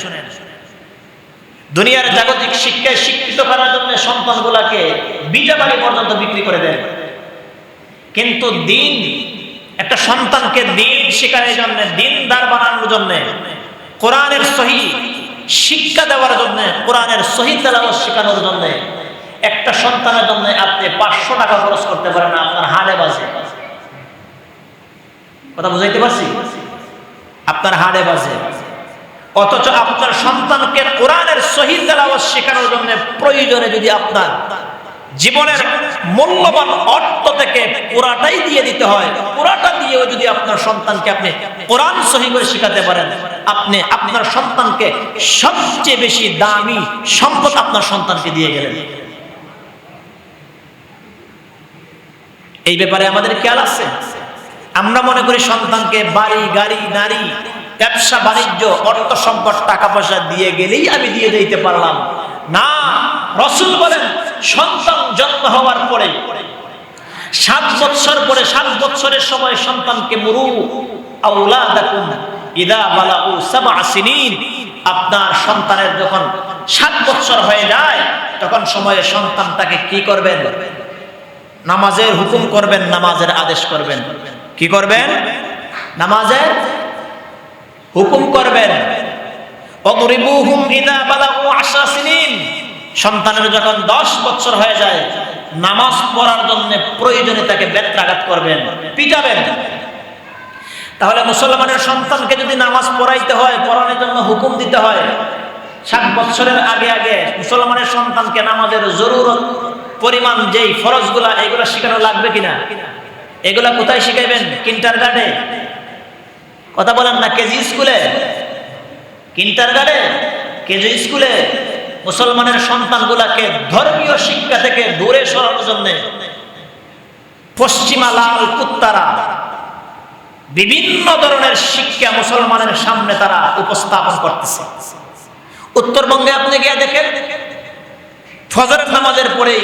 দুনিয়ার জাগতিক শিক্ষায় শিক্ষিত করার জন্য সন্তানগুলাকে বিটা বাড়ি পর্যন্ত বিক্রি করে দেন, কিন্তু দিন, একটা সন্তানকে দিন শেখানোর জন্য, দিনদার বানানোর জন্য, কোরআনের সহি শিক্ষা দেওয়ার জন্য, কোরআনের সহি তেলাওয়াত শেখানোর জন্য একটা সন্তানের জন্য আপনি 500 টাকা খরচ করতে পারেন না, আপনার হাড়ে বাজে। কথা বুঝাইতে পারছি? আপনার হাড়ে বাজে। অথচ আপনার সন্তানকে কোরআনের সহি তেলাওয়াত শেখানোর জন্য প্রয়োজনে যদি আপনার জীবনের মূল্যবান অর্থ থেকে পুরাটাই দিয়ে দিতে হয়, পুরাটা দিয়েও যদি আপনার সন্তানকে আপনি কোরআন সহি করে শেখাতে পারেন, আপনি আপনার সন্তানকে সবচেয়ে বেশি দামি সম্পদ আপনার সন্তানকে দিয়ে গেলেন। এই ব্যাপারে আমাদের খেয়াল আছে? আমরা মনে করি সন্তানকে বাড়ি, গাড়ি, নারী, ব্যবসা বাণিজ্য, অর্থ সম্পদ, টাকা পয়সা দিয়ে গেলেই আমি দিয়ে দিতে পারলাম না। রাসূল বলেন, সন্তান জন্ম হওয়ার পরে 7 বছর পরে, 7 বছরের সময় সন্তানকে মুরু আওলাদাকুম ইদা বালাউ 7 সিনিন। আপনার সন্তানের যখন 7 বছর হয়ে যায় তখন সময়ে সন্তানটাকে কি করবেন? নামাজের হুকুম করবেন, নামাজের আদেশ করবেন। কি করবেন? নামাজের হুকুম করবেন। অদরিবুহুম ইদা বালাউ 10 সিনিন। সন্তানের যখন 10 বছর হয়ে যায়, নামাজ পড়ার জন্য প্রয়োজনে তাকে বেত্রাঘাত করবেন, পিটাবেন। তাহলে মুসলমানের সন্তানকে যদি নামাজ পড়াইতে হয়, পড়ানোর জন্য হুকুম দিতে হয়, 7 বছরের আগে আগে মুসলমানের সন্তানকে নামাজের জরুরত পরিমাণ যেই ফরজগুলা, এগুলা শেখানো লাগবে কিনা? এগুলা কোথায় শিখাইবেন? কিন্ডারগার্টেনে? কথা বলেন না? কেজি স্কুলে? কিন্ডারগার্টেনে, কেজি স্কুলে মুসলমানের সন্তানগুলাকে ধর্মীয় শিক্ষা থেকে দূরে সরানোর জন্য পশ্চিমা লাল কুত্তারা বিভিন্ন ধরনের শিক্ষা মুসলমানের সামনে তারা উপস্থাপন করতেছে। উত্তরবঙ্গে আপনি গিয়ে দেখেন, ফজরের নামাজের পরেই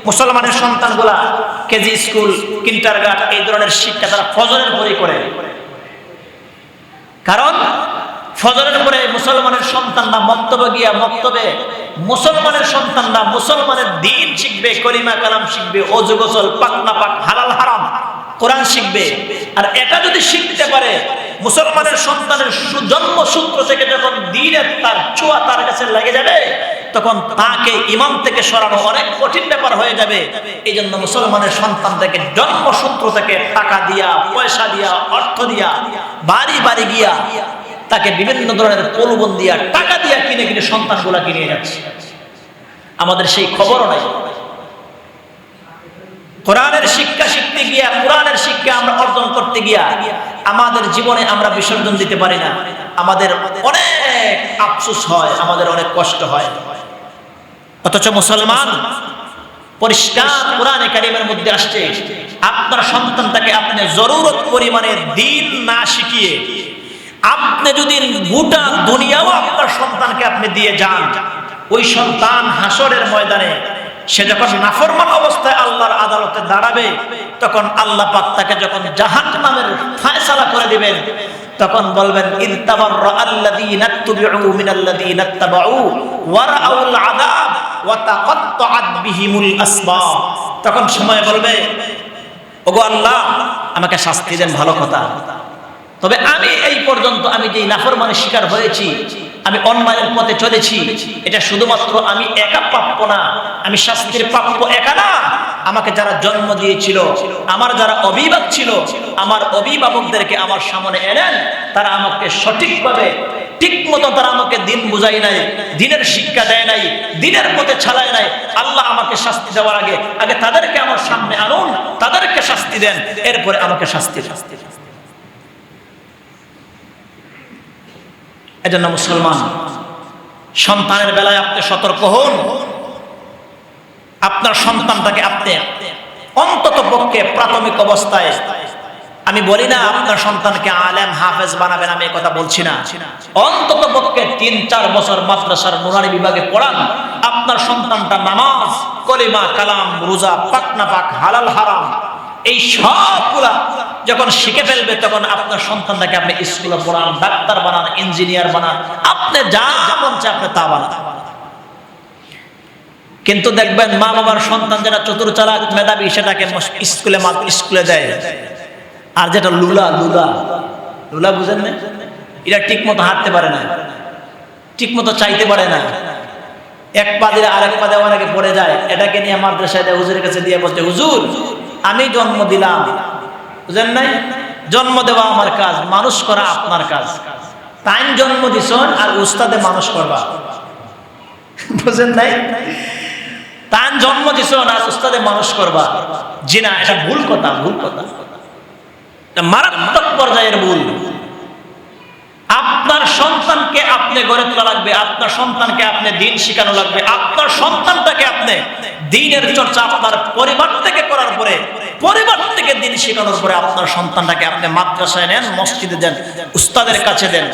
মুসলমানের সন্তানগুলা কেজি স্কুল, কিন্ডারগার্টেন এই ধরনের শিক্ষা তারা ফজরের পরেই করে। কারণ ফজরের পরে মুসলমানের সন্তানরা মক্তবে গিয়া মক্তবে মুসলমানের সন্তানরা মুসলমানের দ্বীন শিখবে, কলিমা কালাম শিখবে, ওযু গোসল, পাক না পাক, হালাল হারাম, কোরআন শিখবে। আর এটা যদি শিখতে পারে, মুসলমানের সন্তানের জন্মসূত্র থেকে যখন দ্বীনের তার ছোঁয়া তার কাছে লেগে যাবে, তখন তাকে ইমাম থেকে সরানো অনেক কঠিন ব্যাপার হয়ে যাবে। এই জন্য মুসলমানের সন্তান থেকে জন্মসূত্র থেকে টাকা দিয়া, পয়সা দিয়া, অর্থ দিয়া, বাড়ি বাড়ি গিয়া তাকে বিভিন্ন ধরনের প্রলোভন দিয়া, টাকা দিয়া কিনে কিনে সন্তানগুলা কিনে যাচ্ছে। আমাদের সেই খবরও নাই। কোরআনের শিক্ষা শিখতে গিয়া, কোরআনের শিক্ষা আমরা অর্জন করতে গিয়া আমাদের জীবনে আমরা বিসর্জন দিতে পারি না। আমাদের অনেক আফসোস হয়, আমাদের অনেক কষ্ট হয়। অথচ মুসলমান পরিষ্কার কোরআনে কারিমের মধ্যে আসছে, আপনার সন্তানটাকে আপনি জরুরত পরিমাণে দ্বীন না শিখিয়ে আপনি যদি গোটা দুনিয়াও আপনার সন্তানকে আপনি দিয়ে যান, ওই সন্তান হাসরের ময়দানে সে যখন নাফরমান অবস্থায় আল্লাহর আদালতে দাঁড়াবে, তখন আল্লাহ পাক তাকে যখন জাহান্নামের ফয়সালা করে দিবেন, তখন বলবেন ইনতাবাররা আল্লাযীনা তুবিউ মিনাল্লাযীনা তাবাউ ওয়া রাআউল আযাব ওয়া তাকাত্তাআত বিহিমুল আসবাব। তখন সময় বলবে, ওগো আল্লাহ, আমাকে শাস্তি দেন, ভালো কথা, তবে আমি এই পর্যন্ত আমি যে নাফরমানের শিকার হয়েছি, আমি অন্যায়ের পথে চলেছি, এটা শুধুমাত্র আমি একা প্রাপ্য না, আমি শাস্তির প্রাপ্য একা না। আমাকে যারা জন্ম দিয়েছিল, আমার যারা অভিভাবক ছিল, আমার অভিভাবকদেরকে আমার সামনে এনেন, তারা আমাকে সঠিকভাবে ঠিক মতো তারা আমাকে দিন বুঝাই নাই, দিনের শিক্ষা দেয় নাই, দিনের পথে ছাড়ায় নাই। আল্লাহ আমাকে শাস্তি দেওয়ার আগে আগে তাদেরকে আমার সামনে আনুন, তাদেরকে শাস্তি দেন, এরপরে আমাকে শাস্তি দেন। এজন্য মুসলমান সন্তানের বেলায় আপনি সতর্ক হন। আপনার সন্তানটাকে আপনি অন্তত পক্ষে প্রাথমিক অবস্থায়, আমি বলি না আপনার সন্তানকে আলেম হাফেজ বানাবেন, আমি এই কথা বলছি না, অন্তত পক্ষে ৩-৪ বছর মাদ্রাসার নুরানি বিভাগে পড়ান। আপনার সন্তানটা নামাজ, কলিমা কালাম, রোজা, পাক না পাক, হালাল হারাম, এই সবগুলা যখন শিখে ফেলবে, তখন আপনার সন্তানটাকে আপনি স্কুলে পড়ান, ডাক্তার বানান, ইঞ্জিনিয়ার বানান, আপনি যা মন চায় আপনি তা বানান। কিন্তু দেখবেন মা বাবার সন্তান যেটা চতুর চালাক মেধাবী, সেটাকে স্কুলে দেয়। আর যেটা লুলা লুলা লুলা বুঝেন না, এরা ঠিক মতো হাঁটতে পারে না, ঠিক মতো চাইতে পারে না, এক পা দিলে আরেক পা দেওয়ার আগে পড়ে যায়। এটাকে নিয়ে মাদ্রাসায় দেয়, হুজুরের কাছে দিয়ে বলছে, হুজুর আমি জন্ম দিলাম, বুঝেন নাই, জন্ম দেওয়া আমার কাজ, মানুষ করা আপনার কাজ। তাই জন্ম দিছেন আর উস্তাদে মানুষ করবা, বুঝেন নাই, তাই জন্ম দিছেন আর উস্তাদে মানুষ করবা। জি না, এটা ভুল কথা, ভুল কথা, মারাত্মক পর্যায়ের ভুল। আপনার সন্তানকে আপনি গড়ে তোলা লাগবে, আপনার সন্তানকে আপনি দিন শিখানো লাগবে, আপনার সন্তানটাকে আপনি দিনের চর্চা আপনার পরিবার থেকে করার পরে, পরিবার থেকে দিন শেখানোর পরে আপনার সন্তানটাকে আপনি মাদ্রাসায় নেন, মসজিদে দেন, উস্তাদের কাছে দেন,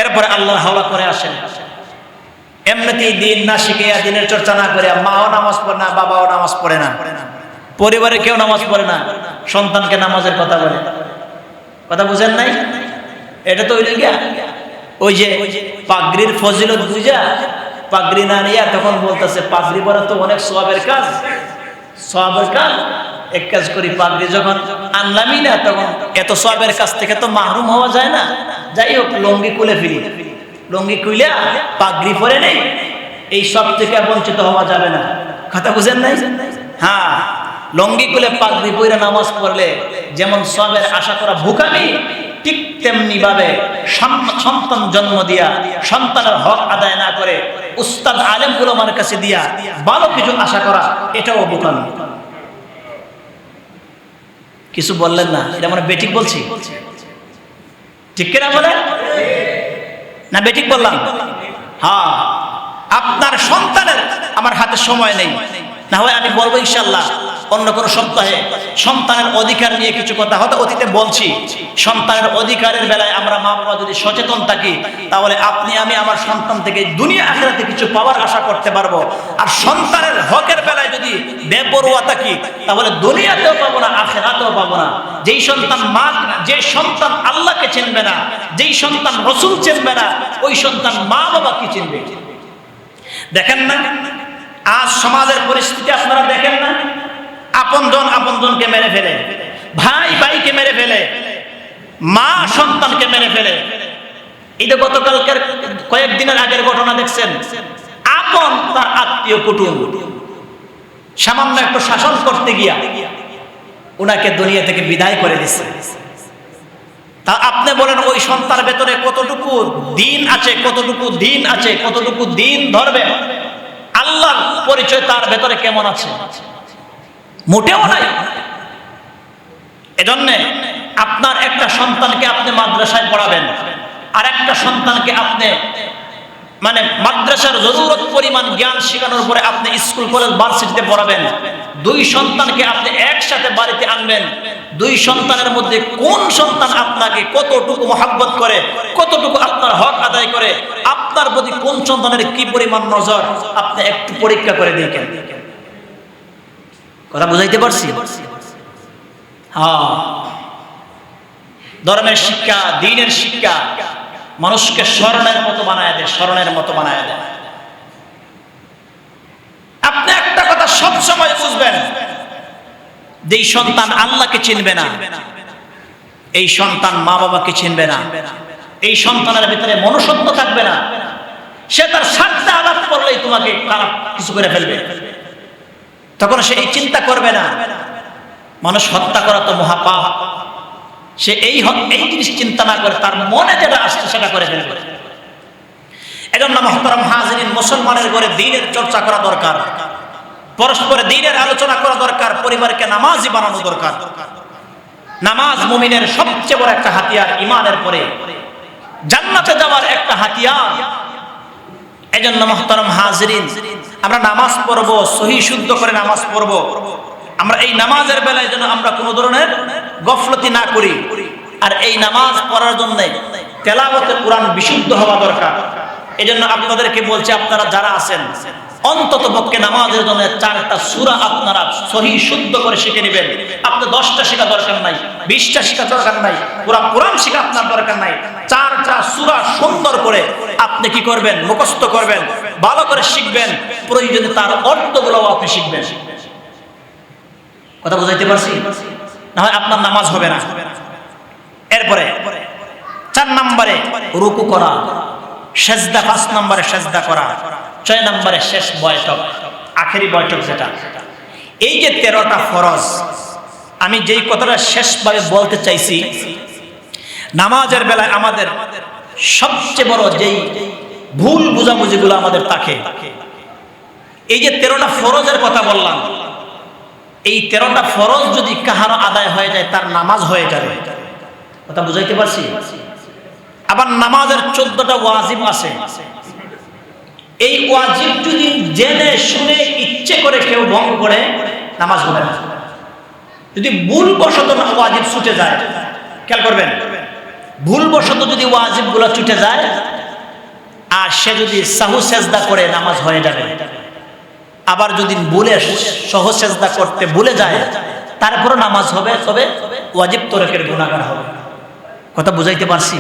এরপরে আল্লাহর হাওলা করে আসেন। এমনিতেই দিন না শিখে, দিনের চর্চা না করে, মাও নামাজ পড়ে না, বাবাও নামাজ পড়ে না, পরিবারে কেউ নামাজ পড়ে না, সন্তানকে নামাজের কথা বলে, কথা বুঝেন নাই? এটা তো ওই যে পাগড়ির ফজিলত বুঝা পাগড়ি না নিয়ে তখন বলতেছে, পাগড়ি পরা তো অনেক সওয়াবের কাজ, সওয়াবের কাজ, এক কাজ করি, পাগড়ি যখন আনলামই না, তখন এত সওয়াবের কাজ থেকে তো মাহরুম হওয়া যায় না, যাই হোক লঙ্গি খুলে ফিরি, লঙ্গি খুলে পাগড়ি পরে নেই, এই সব থেকে বঞ্চিত হওয়া যাবে না, কথা বুঝেন নাই? হ্যাঁ, লঙ্গি খুলে পাগড়ি পরে নামাজ পড়লে যেমন সওয়াবের আশা করা ভুকামি, ঠিক তেমনি ভাবে সন্তান জন্ম দিয়া সন্তানের হক আদায় না করে উস্তাদ আলেম উলামার কাছে দিয়া ভালো কিছু আশা করা, এটাও বোকামি। কিছু বললেন না, এটা মানে বেঠিক বলছি, ঠিক কিনা বলেন না? বেঠিক বললাম? হ্যাঁ, আপনার সন্তানের, আমার হাতে সময় নেই, না হয় আমি বলবো ইনশাআল্লাহ, অন্য কোনো সপ্তাহে সন্তানের অধিকার নিয়ে কিছু কথা হয়তো অতীতে বলছি। সন্তানের অধিকারের বেলায় আমরা মা বাবা যদি সচেতন থাকি, তাহলে আপনি আমি আমার সন্তান থেকে দুনিয়া আখিরাতে কিছু পাওয়ার আশা করতে পারবো। আর সন্তানের হকের বেলায় যদি বেপরোয়া থাকি, তাহলে দুনিয়াতেও পাবো না, আখিরাতেও পাবো না। যেই সন্তান যে সন্তান আল্লাহকে চিনবে না, যেই সন্তান রাসূল চিনবে না, ওই সন্তান মা বাবা কি চিনবে? দেখেন না আজ সমাজের পরিস্থিতি, আপনারা দেখেন না, আপনজনকে মেরে ফেলে, ভাই ভাইকে মেরে ফেলে, মা সন্তানকে মেরে ফেলে। এই যে গতকালকের কয়েকদিনের আগের ঘটনা দেখছেন, আপন তার আত্মীয় কুটুম সামান্য একটু শাসন করতে গিয়া ওনাকে দুনিয়া থেকে বিদায় করে দিচ্ছে। তা আপনি বলেন ওই সন্তানের ভেতরে কতটুকু দিন আছে, কতটুকু দিন আছে, কতটুকু দিন ধরবে? আল্লাহর পরিচয় তার ভেতরে কেমন আছে? মোটেও নাই। এজন্য আপনার একটা সন্তানকে আপনি মাদ্রাসায় পড়াবেন, আর একটা সন্তানকে আপনি মানে মাদ্রাসার জরুরত পরিমাণ জ্ঞান শেখানোর পরে আপনি স্কুল কলেজ ভার্সিটিতে পড়াবেন। দুই সন্তানকে আপনি একসাথে বাড়িতে আনবেন। দুই সন্তানের মধ্যে কোন সন্তান আপনাকে কতটুকু মহব্বত করে, কতটুকু আপনার হক আদায় করে, আপনার প্রতি কোন সন্তানের কি পরিমাণ নজর, আপনি একটু পরীক্ষা করে দেখেন। কথা বুঝাইতে পারছি? হ্যাঁ, ধর্মের শিক্ষা, দ্বীনের শিক্ষা মানুষকে স্মরণের মতো বানায় দেয়, স্মরণের মতো বানায় দেয়। আপনি একটা কথা সব সময় বুঝবেন, যেই সন্তান আল্লাহকে চিনবে না, এই সন্তান মা বাবাকে চিনবে না, এই সন্তানের ভিতরে মনুষ্যত্ব থাকবে না, সে তার স্বার্থে আঘাত করলেই তোমাকে খারাপ কিছু করে ফেলবে। তখন সে এই চিন্তা করবে না মানুষ হত্যা করা তো মহাপাপ, সে এই জিনিস চিন্তা না করে তার মনে যেটা আসছে সেটা করে ফেলবে। এজন্য মুহতারাম হাজিরিন, মুসলমানের ঘরে দ্বীনের চর্চা করা দরকার, পরস্পরে দ্বীনের আলোচনা করা দরকার, পরিবারকে নামাজি বানানো দরকার। নামাজ মুমিনের সবচেয়ে বড় একটা হাতিয়ার, ঈমানের পরে জান্নাতে যাওয়ার একটা হাতিয়ার। এজন্য মুহতারাম হাজিরিন, আমরা নামাজ পড়ব, সহি শুদ্ধ করে নামাজ পড়ব। আমরা এই নামাজের বেলায় যেন আমরা কোনো ধরনের গফলতি না করি। আর এই নামাজ পড়ার জন্য তেলাওয়াতে কোরআন বিশুদ্ধ হওয়া দরকার। এজন্য আপনাদেরকে বলছি, আপনারা যারা আছেন অন্তত পক্ষে নামাজের জন্য 4টা সূরা আপনারা সহি শুদ্ধ করে শিখে নেবেন। আপনি 10টা শেখা দরকার নাই, 20টা শেখা দরকার নাই, পুরা কোরআন শেখা আপনার দরকার নাই। 4টা সূরা সুন্দর করে আপনি কি করবেন? মুখস্থ করবেন, ভালো করে শিখবেন, প্রয়োজনে তার অর্থগুলো আপনি শিখবেন। কথা বুঝাইতে পারছি? না হয় আপনার নামাজ হবে না। এরপরে 4 নম্বরে রুকু করা, সেজদা 5 নম্বরে সেজদা করা, 6 নম্বরে শেষ বৈঠক, আখেরি বৈঠক যেটা। এই যে 13টা ফরজ, আমি যেই কথাটা শেষভাবে বলতে চাইছি, নামাজের বেলায় আমাদের সবচেয়ে বড় যেই ভুল বুঝাবুঝিগুলো আমাদের থাকে, এই যে 13টা ফরজের কথা বললাম, এই 13টা ফরজ যদি কাহারো আদায় হয়ে যায় তার নামাজ হয়ে যাবে। কথা বুঝাইতে পারছি? আবার নামাজের 14টা ওয়াজিব আছে। এই ওয়াজিব যদি জেনে শুনে ইচ্ছে করে কেউ ভঙ্গ করে, নামাজ হবে না। যদি ভুলবশত ওয়াজিব ছুটে যায়, খেয়াল করবেন, ভুলবশত যদি ওয়াজিবগুলো ছুটে যায় আর সে যদি সাহু সেজদা করে, নামাজ হয়ে যাবে। আবার যদি ভুলে সহজ সেজদা করতে ভুলে যায়, তারপরে নামাজ হবে, তবে ওয়াজিব তরকের গুনাহগার হবে। কথা বুঝাইতে পারছি?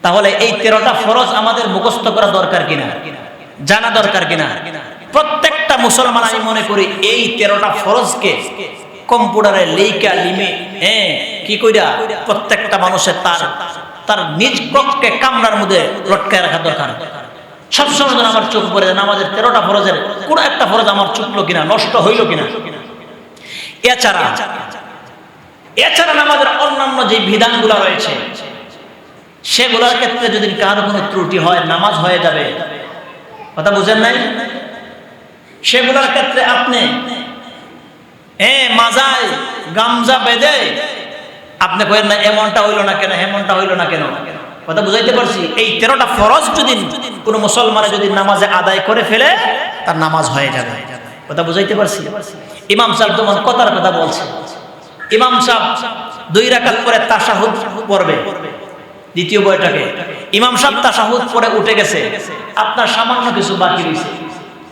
তাহলে এই 13টা ফরজ আমাদের মুখস্থ করা দরকার কিনা, জানা দরকার কিনা? প্রত্যেকটা মুসলমান আমি মনে করি এই 13টা ফরজকে কম্পিউটারে লেখা লিমে কি কইরা প্রত্যেকটা মানুষের তার নিজ কক্ষে কামরার মধ্যে লটকায় রাখা দরকার। সবসময় যেন আমার চোখ পড়ে যায় আমাদের 13টা ফরজের কোন একটা ফরজ আমার চুকলো কিনা, নষ্ট হইল কিনা। এছাড়া নামাজের অন্যান্য যে বিধানগুলো রয়েছে, সেগুলোর ক্ষেত্রে যদি কারো কোনো ত্রুটি হয়, নামাজ হয়ে যাবে। কথা বুঝেন নাই? সেগুলোর ক্ষেত্রে আপনি মাজায় গামজা বেঁধে আপনি কইেন না এমনটা হইল না কেন, এমনটা হইল না কেন। কথা বুঝাইতে পারছি? এই 13টা ফরজ যদি কোনো মুসলমানে যদি নামাজে আদায় করে ফেলে, তার নামাজ হয়ে যাবে। কথা বুঝাইতে পারছি? ইমাম সাহেব যখন কথার কথা বলছে, ইমাম সাহেব 2 রাকাত পরে তাশাহুদ পড়বে, দ্বিতীয় বইটাকে ইমাম সাহেব তাশাহুদ পরে উঠে গেছে, আপনার সামান্য কিছু বাকি রয়েছে।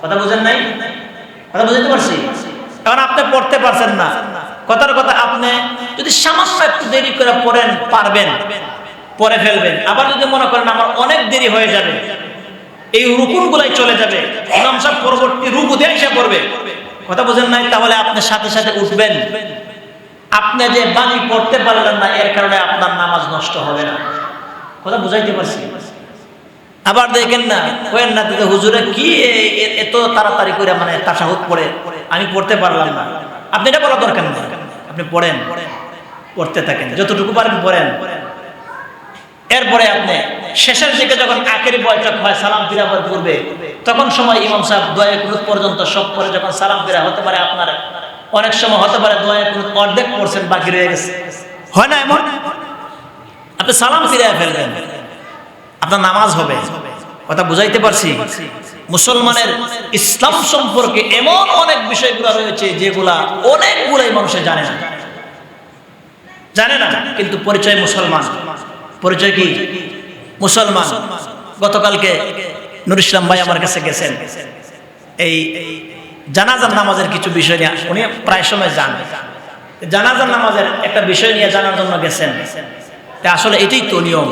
কথা বুঝেন নাই? কথা বুঝাইতে পারছি? এখন আপনি পড়তে পারছেন না, কথার কথা আপনি যদি সামান্য একটু দেরি করে পড়েন পারবেন, পরে ফেলবেন। আবার যদি মনে করেন আমার অনেক দেরি হয়ে যাবে, এই রুকুনগুলাই চলে যাবে, ইমাম সাহেব পরবর্তী রুকুতে এসে পড়বে, কথা বুঝেন নাই, তাহলে আপনি সাথে সাথে উঠবেন। আপনি যে বাকি পড়তে পারলেন না, এর কারণে আপনার নামাজ নষ্ট হবে না। কথা বুঝাইতে পারছি? আবার দেখেন না, কয়েন না দিতে হুজুরে কি এত তাড়াতাড়ি করে মানে তাশাহুদ পড়ে আমি পড়তে পারলাম না। আপনি এটা বলা দরকার নেই, আপনি পড়েন, পড়তে থাকেন, যতটুকু পারেন পড়েন। এরপরে আপনি শেষের দিকে যখন আখেরি বৈঠক হয়, সালাম ফিরাবার পূর্বে, তখন সময় ইমাম সাহেব দোয়া কুনুত পর্যন্ত সব পরে যখন সালাম ফিরা হতে পারে, আপনার অনেক সময় হতে পারে দোয়া কুনুত অর্ধেক পড়ছেন, বাকি রয়ে গেছে, হয় না এমন? আপনি সালাম ফিরে ফেলবেন, আপনার নামাজ হবে। কথা বুঝাইতে পারছি? মুসলমানের ইসলাম সম্পর্কে এমন অনেক বিষয়গুলো রয়েছে যেগুলা অনেকগুলাই মানুষে জানে না, কিন্তু পরিচয় মুসলমান। পরিচয় কি? মুসলমান। গতকালকে নুর ইসলাম ভাই আমার কাছে গেছেন, এই জানাজার নামাজের কিছু বিষয় নিয়ে, উনি প্রায় সময় যান, জানাজার নামাজের একটা বিষয় নিয়ে জানার জন্য গেছেন। আসলে এটাই তো নিয়ম।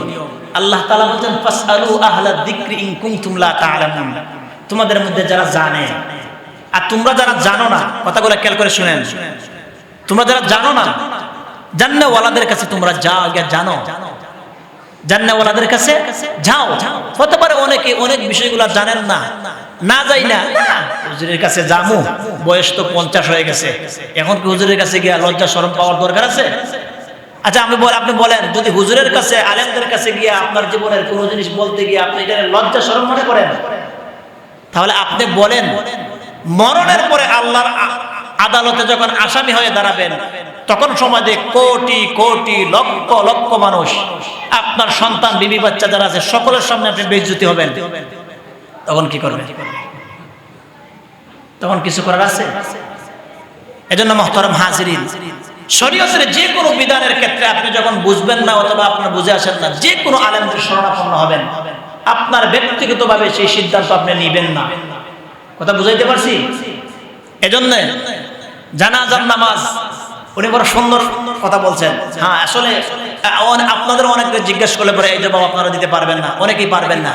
আল্লাহ তাআলা বলেন ফাসআলু আহলা যিকরি ইন কুনতুম লা তা'লামুন, তোমাদের মধ্যে যারা জানে আর তোমরা যারা জানো না, কথাগুলো খেয়াল করে শুনেন, তোমরা যারা জানো না, জান্নাওয়ালাদের কাছে তোমরা যাও, গিয়ে জানো, জান্নাওয়ালাদের কাছে যাও। হতে পারে অনেকে অনেক বিষয়গুলো জানেন না, না যাই না, হুজুরের কাছে যামু, বয়স তো 50 হয়ে গেছে, এখন কি হুজুরের কাছে গিয়ে লজ্জা শরম পাওয়ার দরকার আছে? আচ্ছা আপনি বলেন, যদি হুজুরের কাছে, আলেমদের কাছে গিয়ে আপনার জীবনের কোনো জিনিস বলতে গিয়ে আপনি এটা লজ্জা শরম মনে করেন, তাহলে আপনি বলেন, মরণের পরে আল্লাহর আদালতে যখন আসামি হয়ে দাঁড়াবেন, তখন সমাজে কোটি কোটি লক্ষ লক্ষ মানুষ, আপনার সন্তান বিবি বাচ্চা যারা আছে সকলের সামনে আপনি বেইজ্জতি হবেন, তখন কি করবেন? তখন কিছু করার আছে? এজন্য মুহতারাম হাজিরিন, শরীয়তের যে কোনো বিধানের ক্ষেত্রে আপনি যখন বুঝবেন না অথবা আপনার বুঝে আসেন না, যে কোনো আলেমের শরণাপন্ন হবেন, আপনার ব্যক্তিগতভাবে সেই সিদ্ধান্ত আপনি নেবেন না। কথা বুঝাইতে পারছি? এজন্য জানাজার নামাজ, উনি বড় সুন্দর কথা বলছেন। হ্যাঁ, আসলে আপনাদের অনেকে জিজ্ঞেস করলে পরে এই জবাব আপনারা দিতে পারবেন না, অনেকেই পারবেন না।